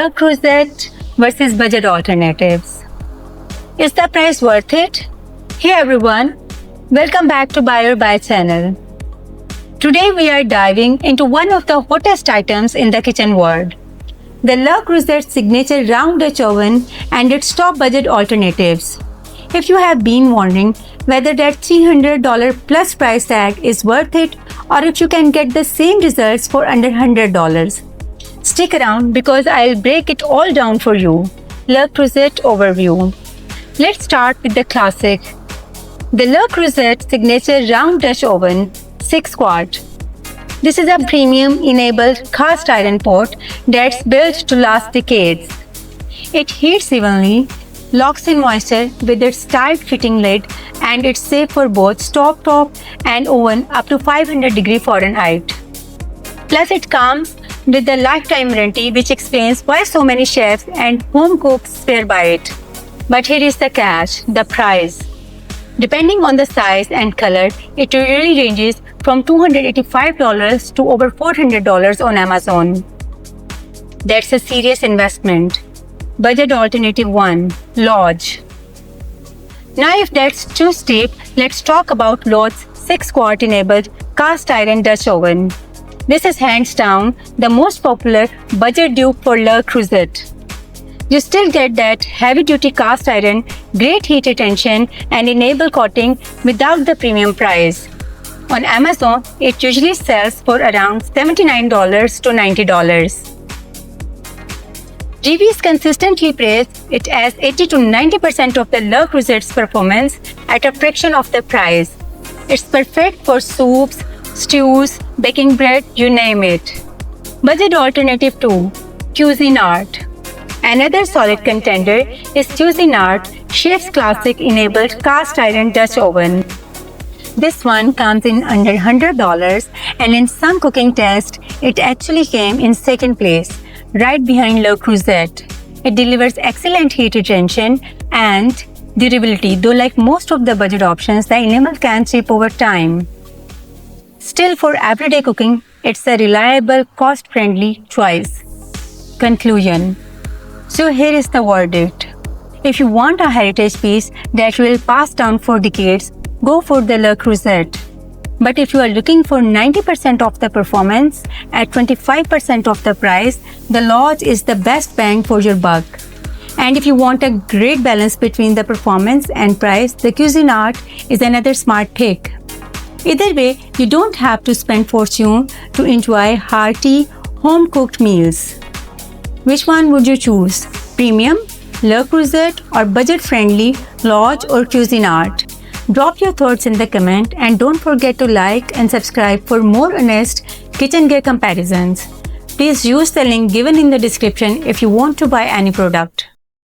Le Creuset versus budget alternatives. Is the price worth it? Hey everyone, welcome back to Buy or Buy channel. Today we are diving into one of the hottest items in the kitchen world, the Le Creuset signature round Dutch oven and its top budget alternatives. If you have been wondering whether that $300 plus price tag is worth it or if you can get the same results for under $100, stick around because I'll break it all down for you. Le Creuset overview. Let's start with the classic. The Le Creuset signature round Dutch oven 6 quart. This is a premium enabled cast iron pot that's built to last decades. It heats evenly, locks in moisture with its tight fitting lid, and it's safe for both stove top and oven up to 500 degrees Fahrenheit. Plus it comes with the lifetime warranty, which explains why so many chefs and home cooks swear by it. But here is the catch, the price. Depending on the size and color, it really ranges from $285 to over $400 on Amazon. That's a serious investment. Budget alternative 1, Lodge. Now if that's too steep, let's talk about Lodge's 6 quart enabled cast iron Dutch oven. This is hands down the most popular budget dupe for Le Creuset. You still get that heavy duty cast iron, great heat retention and enable coating without the premium price. On Amazon, it usually sells for around $79 to $90. Reviews consistently praise it as 80 to 90% of the Le Creuset's performance at a fraction of the price. It's perfect for soups, stews, baking bread, you name it. Budget alternative 2, Cuisinart. Another solid contender is Cuisinart Chef's Classic enabled cast iron Dutch oven. This one comes in under $100 and in some cooking tests, it actually came in second place, right behind Le Creuset. It delivers excellent heat retention and durability, though like most of the budget options, the enamel can chip over time. Still, for everyday cooking, it's a reliable, cost-friendly choice. Conclusion. So here is the verdict. If you want a heritage piece that will pass down for decades, go for the Le Creuset. But if you are looking for 90% of the performance at 25% of the price, the Lodge is the best bang for your buck. And if you want a great balance between the performance and price, the Cuisinart is another smart pick. Either way, you don't have to spend fortune to enjoy hearty, home-cooked meals. Which one would you choose? Premium, Le Creuset, or budget-friendly Lodge or Cuisinart? Drop your thoughts in the comment and don't forget to like and subscribe for more honest kitchen gear comparisons. Please use the link given in the description if you want to buy any product.